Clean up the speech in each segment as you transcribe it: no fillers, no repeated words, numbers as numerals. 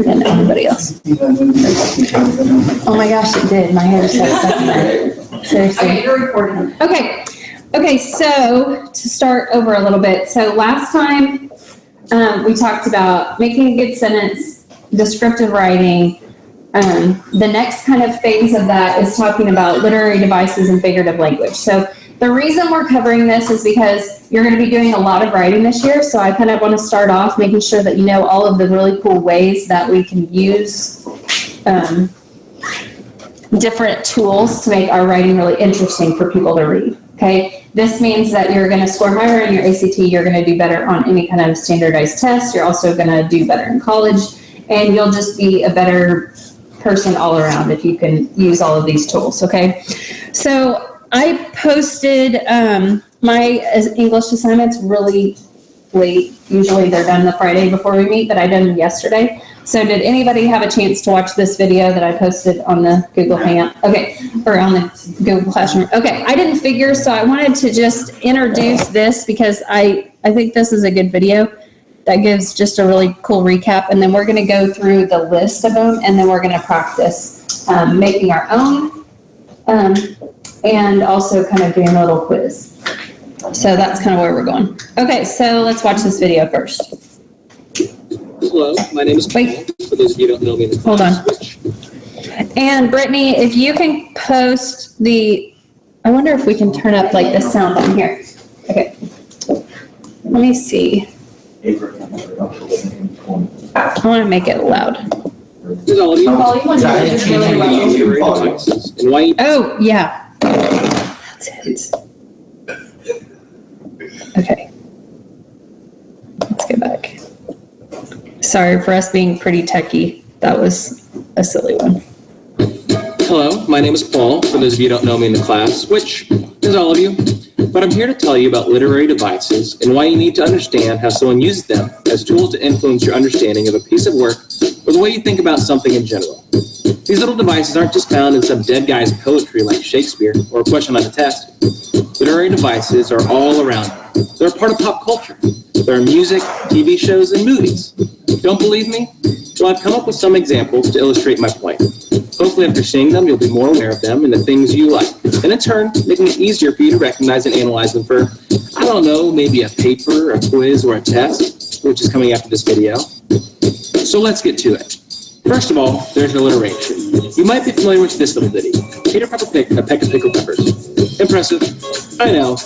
than everybody else. Oh my gosh, it did. My hair is so stuck in there. Seriously. Okay, you're recording. Okay, so to start over a little bit. So last time we talked about making a good sentence, descriptive writing. The next kind of phase of that is talking about literary devices and figurative language. So the reason we're covering this is because you're going to be doing a lot of writing this year. So I kind of want to start off making sure that you know all of the really cool ways that we can use different tools to make our writing really interesting for people to read. Okay, this means that you're going to score higher in your ACT. You're going to do better on any kind of standardized test. You're also going to do better in college, and you'll just be a better person all around if you can use all of these tools. Okay, so I posted my English assignments really late. Usually they're done the Friday before we meet, but I did them yesterday. So did anybody have a chance to watch this video that I posted on the Google Hangout? Okay, or on the Google Classroom. Okay, I didn't figure, so I wanted to just introduce this because I think this is a good video that gives just a really cool recap, and then we're going to go through the list of them, and then we're going to practice making our own, and also kind of doing a little quiz. So that's kind of where we're going. Okay, so let's watch this video first. Hello, my name is Paul. For those of you who don't know me, Hold on. And Brittany, if you can post I wonder if we can turn up like the sound on here. Okay. Let me see. I want to make it loud. This is all of you. Paul, you want to do it just really well. And why you Oh, yeah. That's it. Okay. Let's go back. Sorry for us being pretty techie. That was a silly one. Hello, my name is Paul. For those of you who don't know me in the class, which is all of you, but I'm here to tell you about literary devices and why you need to understand how someone uses them as tools to influence your understanding of a piece of work or the way you think about something in general. These little devices aren't just found in some dead guy's poetry like Shakespeare or a question on a test. Literary devices are all around you. They're a part of pop culture. There are music, TV shows, and movies. Don't believe me? Well, I've come up with some examples to illustrate my point. Hopefully, after seeing them, you'll be more aware of them and the things you like. And in turn, making it easier for you to recognize and analyze them for, I don't know, maybe a paper, a quiz, or a test, which is coming after this video. So let's get to it. First of all, there's alliteration. You might be familiar with this little ditty. Peter Pepper picked a peck of pickled peppers. Impressive, I know,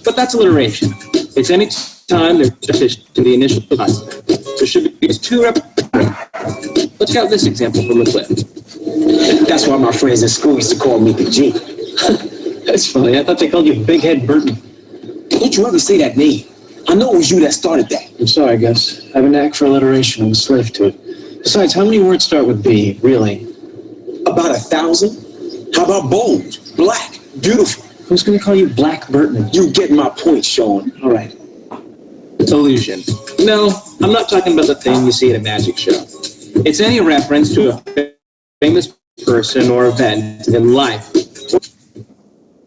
but that's alliteration. It's any time there's repetition to the initial consonant. There should be two repetitions. Let's get this example from the clip. That's why my friends in school used to call me the G. That's funny. I thought they called you Big Head Burton. Don't you ever say that name? I know it was you that started that. I'm sorry, Gus. I have a knack for alliteration. I'm a slave to it. Besides, how many words start with B, really? About 1,000? How about bold, black, beautiful? Who's going to call you Black Burton? You get my point, Sean. All right. Illusion. No, I'm not talking about the thing you see at a magic show. It's any reference to a famous person or event in life.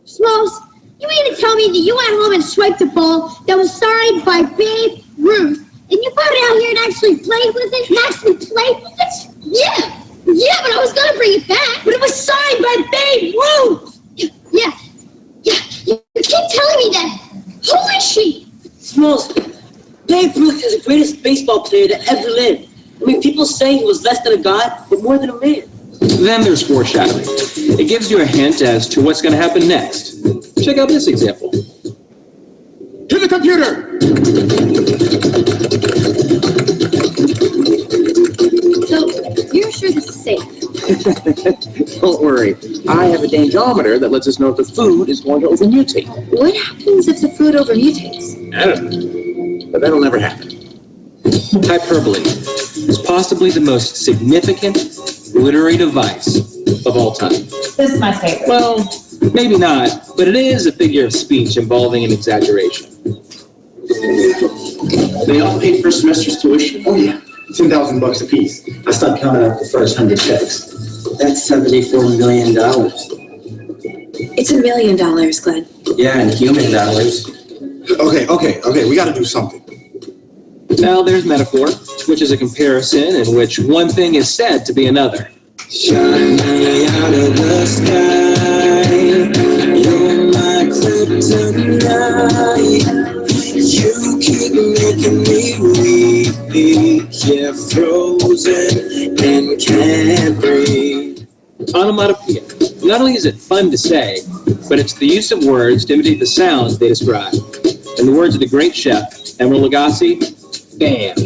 Smalls, you mean to tell me that you went home and swiped a ball that was signed by Babe Ruth, and you brought it out here and actually played with it? And actually played with it? Yeah, but I was gonna bring it back. But it was signed by Babe Ruth. Yeah. You keep telling me that. Who is she? Smalls, Babe Ruth is the greatest baseball player to ever live. I mean, people say he was less than a god, but more than a man. Then there's foreshadowing. It gives you a hint as to what's going to happen next. Check out this example. To the computer! So, you're sure this is safe? Don't worry. I have a dangerometer that lets us know if the food is going to overmutate. What happens if the food overmutates? I don't know. But that'll never happen. Hyperbole is possibly the most significant literary device of all time. This is my favorite. Well, maybe not, but it is a figure of speech involving an exaggeration. They all paid for a semester's tuition. Oh, yeah. $10,000 a piece. I stopped counting out the first 100 checks. That's $74 million. It's $1 million, Glenn. Yeah, in human dollars. Okay, we gotta do something. Now there's metaphor. which is a comparison in which one thing is said to be another. Shine me out of the sky. You're my kryptonite. You keep making me weak. Yeah, frozen and can't breathe. Onomatopoeia. Not only is it fun to say, but it's the use of words to imitate the sounds they describe. In the words of the great chef, Emeril Lagasse, bam.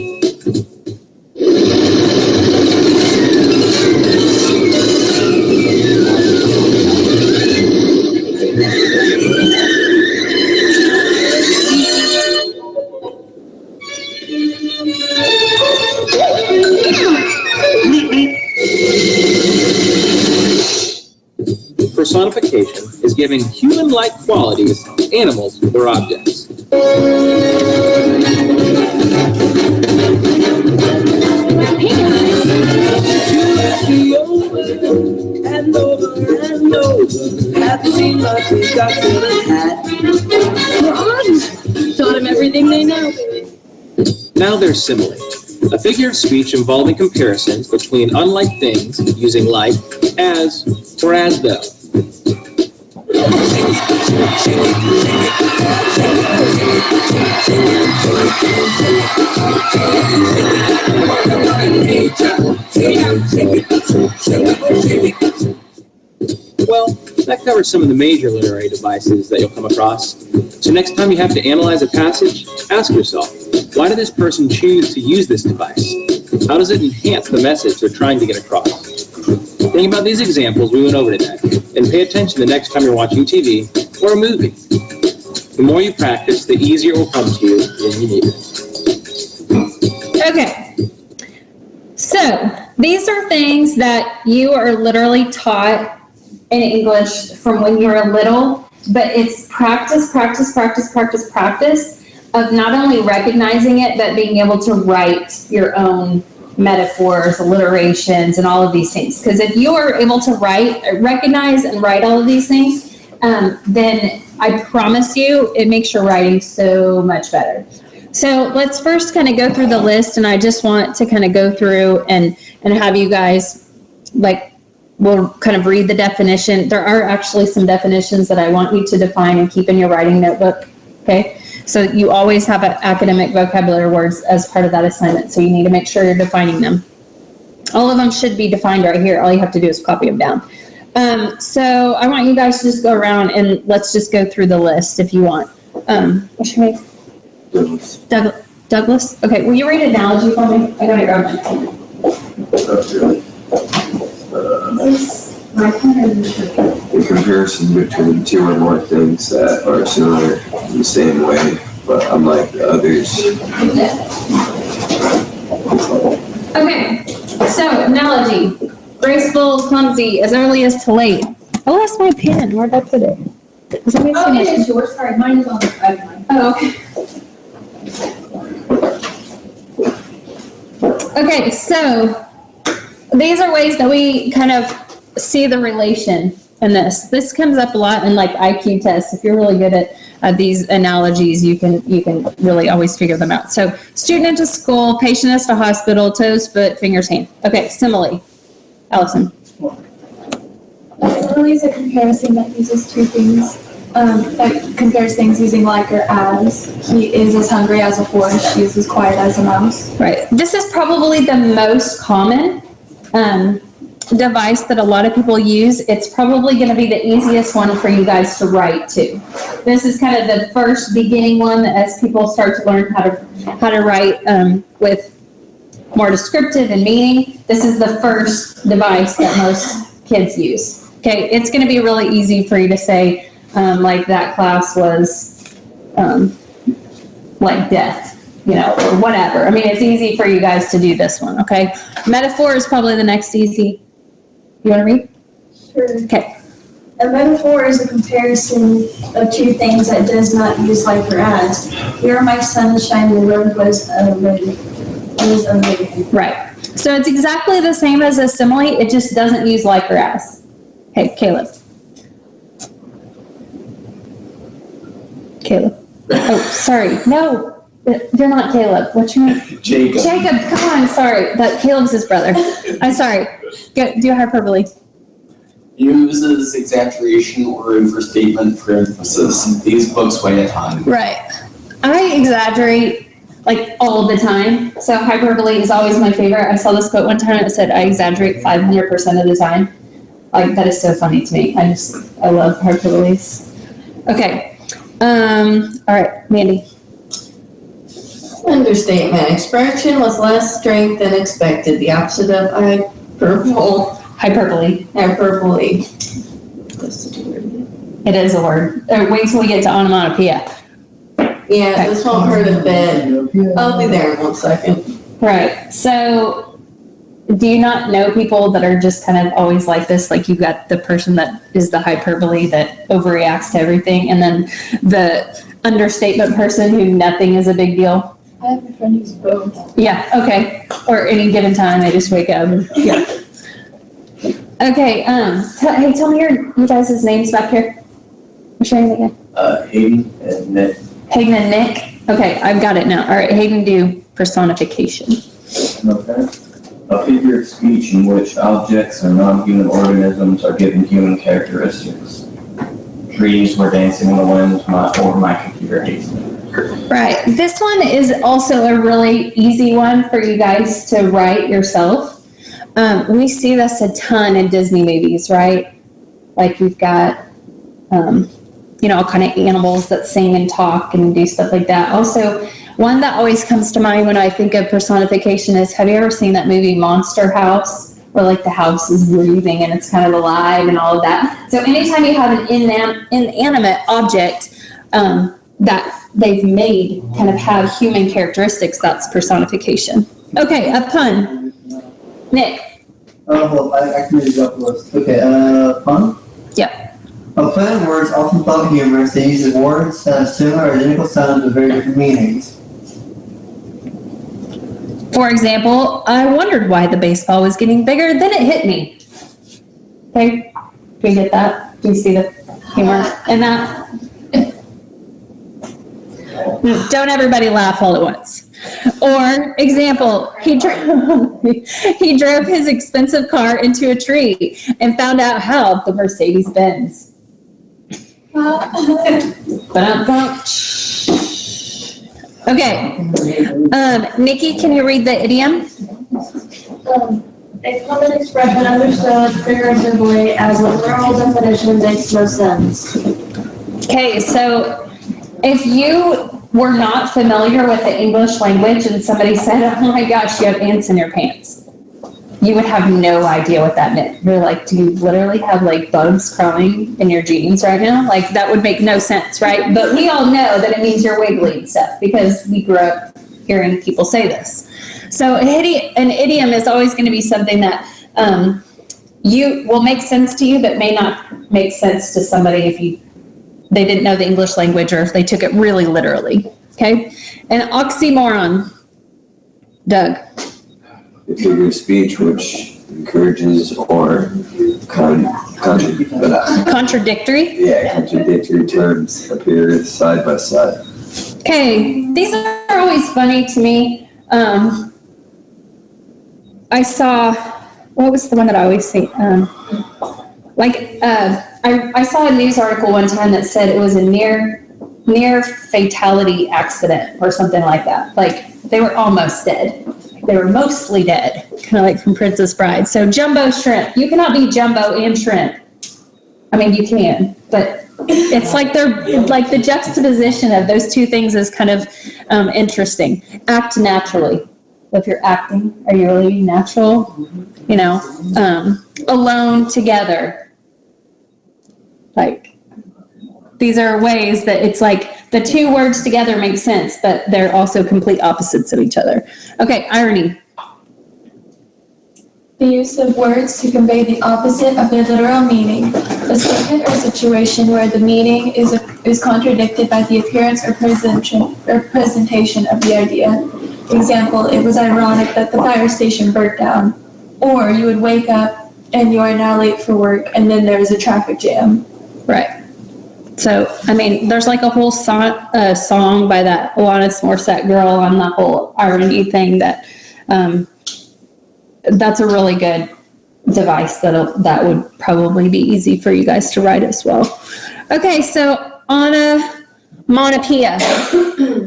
Personification is giving human-like qualities to animals or objects. And over and over. Have you seen my big Godzilla hat? Taught them everything they know. Now there's simile, a figure of speech involving comparisons between unlike things using like, as, or as though. Well, that covers some of the major literary devices that you'll come across. So next time you have to analyze a passage, ask yourself, why did this person choose to use this device? How does it enhance the message they're trying to get across? Think about these examples we went over today, and pay attention the next time you're watching TV or a movie. The more you practice, the easier it will come to you when you need it. Okay. So these are things that you are literally taught in English from when you were little, but it's practice of not only recognizing it, but being able to write your own metaphors, alliterations, and all of these things. Because if you are able to recognize and write all of these things, then I promise you, it makes your writing so much better. So let's first kind of go through the list, and I just want to kind of go through and have you guys, we'll kind of read the definition. There are actually some definitions that I want you to define and keep in your writing notebook, okay? So you always have academic vocabulary words as part of that assignment, so you need to make sure you're defining them. All of them should be defined right here. All you have to do is copy them down. So I want you guys to just go around and let's just go through the list if you want. What's your name? Douglas? Okay, will you read an analogy for me? I gotta grab my The comparison between two or more things that are similar in the same way, but unlike the others. Okay, so analogy. Graceful, clumsy, as early as to late. I lost my pen. Where'd I put it? Does that make Oh, sense? it is yours, sorry, mine is on the side of mine. Oh, okay. Okay, so these are ways that we kind of see the relation in this. This comes up a lot in like IQ tests. If you're really good at these analogies, you can really always figure them out. So student into school, patient is to hospital, toes, foot, fingers, hand. Okay, simile. Allison. Simile is a comparison that uses two things, that compares things using like or as. He is as hungry as a horse, she is as quiet as a mouse. Right. This is probably the most common device that a lot of people use. It's probably going to be the easiest one for you guys to write too. This is kind of the first beginning one as people start to learn how to write with more descriptive and meaning. This is the first device that most kids use. Okay, it's going to be really easy for you to say like that class was like death, or whatever. I mean, it's easy for you guys to do this one, okay? Metaphor is probably the next easy. You want to read? Sure. Okay. A metaphor is a comparison of two things that does not use like or as. Here my sunshine, the road was unrated. Right. So it's exactly the same as a simile. It just doesn't use like or as. Okay, Caleb. Caleb. Oh, sorry. No. You're not Caleb. What's your name? Jacob. Jacob, come on, sorry. That Caleb's his brother. I'm sorry. Do hyperbole. Uses exaggeration or overstatement for emphasis. These books weigh a ton. Right. I exaggerate like all the time. So hyperbole is always my favorite. I saw this quote one time and it said, I exaggerate 500% of the time. Like, that is so funny to me. I love hyperboles. Okay. All right, Mandy. Understatement. Expression with less strength than expected. The opposite of hyperbole. Hyperbole. Hyperbole. It is a word. Wait till we get to onomatopoeia. Yeah, this won't hurt a bit. I'll be there in 1 second. Right. So, do you not know people that are just kind of always like this? Like, you've got the person that is the hyperbole that overreacts to everything, and then the understatement person who nothing is a big deal. I have a friend who's both. Yeah. Okay. Or any given time, they just wake up and yeah. Okay. Hey, tell me your guys' names back here. What's your name again? Hayden and Nick. Hayden and Nick. Okay, I've got it now. All right, Hayden, do personification. Okay. A figure of speech in which objects or non-human organisms are given human characteristics. Trees were dancing in the wind, my computer hates me. Right. This one is also a really easy one for you guys to write yourself. We see this a ton in Disney movies, right? Like you've got, all kind of animals that sing and talk and do stuff like that. Also, one that always comes to mind when I think of personification is, have you ever seen that movie Monster House? Where like the house is breathing and it's kind of alive and all of that. So anytime you have an inanimate object that they've made kind of have human characteristics, that's personification. Okay, a pun. Nick. Well, I can read it up list. Okay, pun? Yep. A play in words often thought humorous, they use words that have similar or identical sounds with very different meanings. For example, I wondered why the baseball was getting bigger, then it hit me. Okay, do you get that? Do you see the humor in that? Don't everybody laugh all at once. Or, example, he drove his expensive car into a tree and found out how the Mercedes-Benz. Okay. Nikki, can you read the idiom? A common expression understood figuratively as a literal definition makes no sense. Okay, so if you were not familiar with the English language and somebody said, oh my gosh, you have ants in your pants, you would have no idea what that meant. You're like, do you literally have like bugs crawling in your jeans right now? Like that would make no sense, right? But we all know that it means you're wiggly and stuff because we grew up hearing people say this. So an idiom is always going to be something that you will make sense to you, but may not make sense to somebody if they didn't know the English language or if they took it really literally. Okay? An oxymoron. Doug. A figure of speech which encourages or contradictory? Yeah, contradictory terms appear side by side. Okay, these are always funny to me. I saw, what was the one that I always see? I saw a news article one time that said it was a near fatality accident or something like that. Like they were almost dead. They were mostly dead, kind of like from Princess Bride. So jumbo shrimp. You cannot be jumbo and shrimp. I mean, you can, but it's like they're like the juxtaposition of those two things is kind of interesting. Act naturally. If you're acting, are you really natural? You know, alone, together. Like, these are ways that it's like the two words together make sense, but they're also complete opposites of each other. Okay, irony. The use of words to convey the opposite of their literal meaning. A statement or situation where the meaning is contradicted by the appearance or presentation of the idea. Example, it was ironic that the fire station burnt down. Or you would wake up and you are now late for work and then there is a traffic jam. Right. So, I mean, there's like a whole song by that Alanis Morissette girl on the whole irony thing that, that's a really good device that would probably be easy for you guys to write as well. Okay, so onomatopoeia.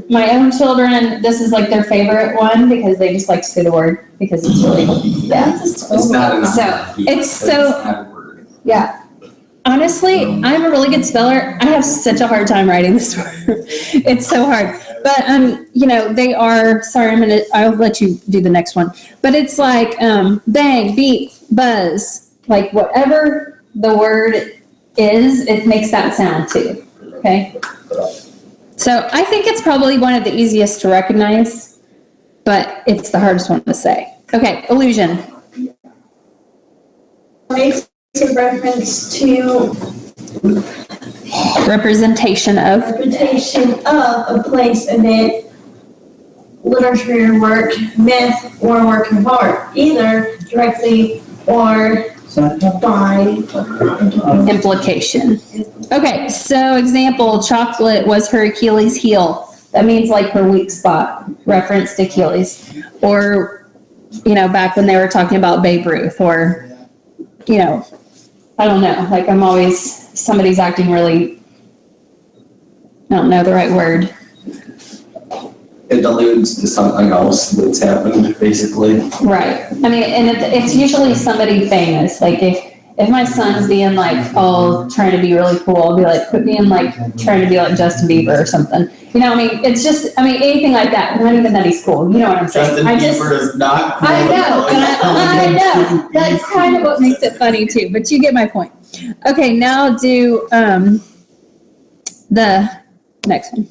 My own children, this is like their favorite one because they just like to say the word because it's really, yeah. It's not enough. So, it's so, not a word. yeah. Honestly, I'm a really good speller. I have such a hard time writing this word. It's so hard. But, you know, they are, sorry, I'll let you do the next one. But it's like, bang, beep, buzz, like whatever the word is, it makes that sound too, okay? So I think it's probably one of the easiest to recognize, but it's the hardest one to say. Okay, illusion. Makes a reference to Representation of. representation of a place, event, literature, work, myth, or work of art, either directly or by Implication. Okay, so example, chocolate was her Achilles heel. That means like her weak spot, reference to Achilles. Or, you know, back when they were talking about Babe Ruth, or, you know, I don't know, like I'm always, somebody's acting really, I don't know the right word. It alludes to something else that's happened, basically. Right. I mean, and it's usually somebody famous. Like if my son's being like, oh, trying to be really cool, I'll be like, quit being like, trying to be like Justin Bieber or something. You know, I mean, it's just, I mean, anything like that. Not even that he's cool. You know what I'm saying? Bieber is not cool. I know, I know. That's kind of what makes it funny too, but you get my point. Okay, now do, the next one.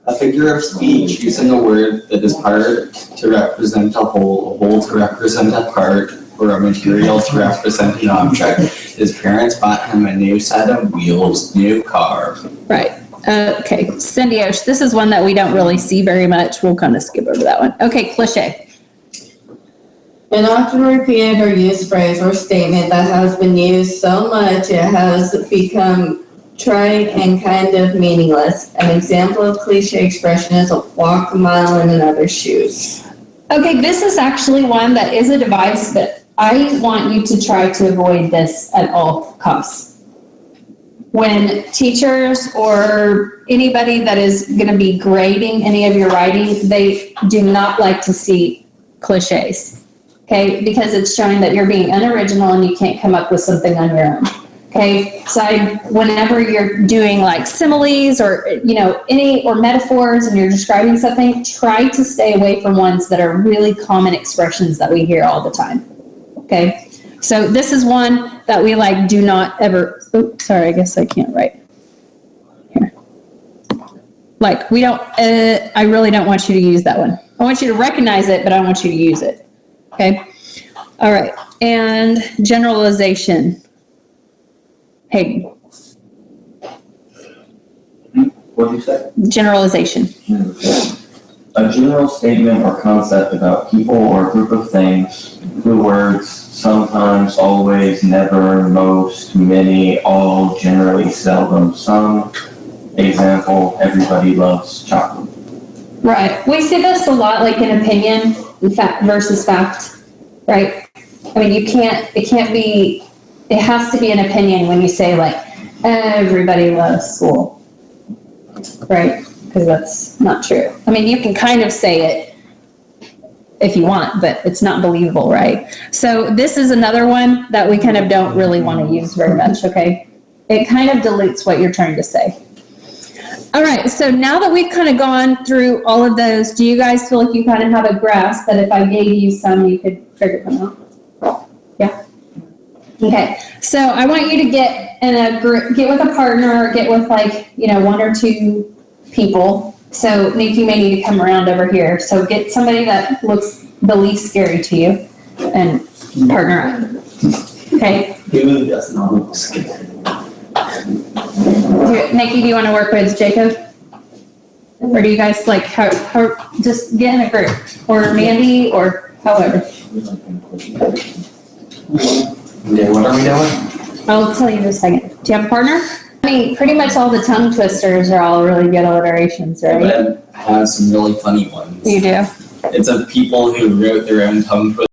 A figure of speech using a word that is part to represent a whole to represent a part, or a material to represent an object. His parents bought him a new set of wheels, new car. Right. Okay, Symbiote. This is one that we don't really see very much. We'll kind of skip over that one. Okay, cliche. An often repeated or used phrase or statement that has been used so much it has become trite and kind of meaningless. An example of cliche expression is walk a mile in another's shoes. Okay, this is actually one that is a device, but I want you to try to avoid this at all costs. When teachers or anybody that is going to be grading any of your writing, they do not like to see cliches, okay? Because it's showing that you're being unoriginal and you can't come up with something on your own. Okay, so whenever you're doing like similes or, you know, or metaphors and you're describing something, try to stay away from ones that are really common expressions that we hear all the time. Okay, so this is one that we like do not ever, oops, sorry, I guess I can't write. Here. Like we don't, I really don't want you to use that one. I want you to recognize it, but I don't want you to use it. Okay, all right, and generalization. Hayden. What did you say? Generalization. A general statement or concept about people or a group of things. The words sometimes, always, never, most, many, all, generally, seldom, some. Example, everybody loves chocolate. Right. We see this a lot, like in opinion, fact versus fact, right? I mean, it has to be an opinion when you say like, everybody loves school, right? Because that's not true. I mean, you can kind of say it if you want, but it's not believable, right? So this is another one that we kind of don't really want to use very much, okay? It kind of dilutes what you're trying to say. All right, so now that we've kind of gone through all of those, do you guys feel like you kind of have a grasp that if I gave you some, you could figure them out? Yeah? Okay, so I want you to get in a group, get with a partner, or get with like, you know, one or two people. So Nick, you may need to come around over here. So get somebody that looks the least scary to you and partner up. Okay? Who does not look scary? Nikki, do you want to work with Jacob? Or do you guys like, how just get in a group? Or Mandy, or however. Okay, what are we doing? I'll tell you in a second. Do you have a partner? I mean, pretty much all the tongue twisters are all really good alliterations, right? But I have some really funny ones. You do? It's of people who wrote their own tongue twisters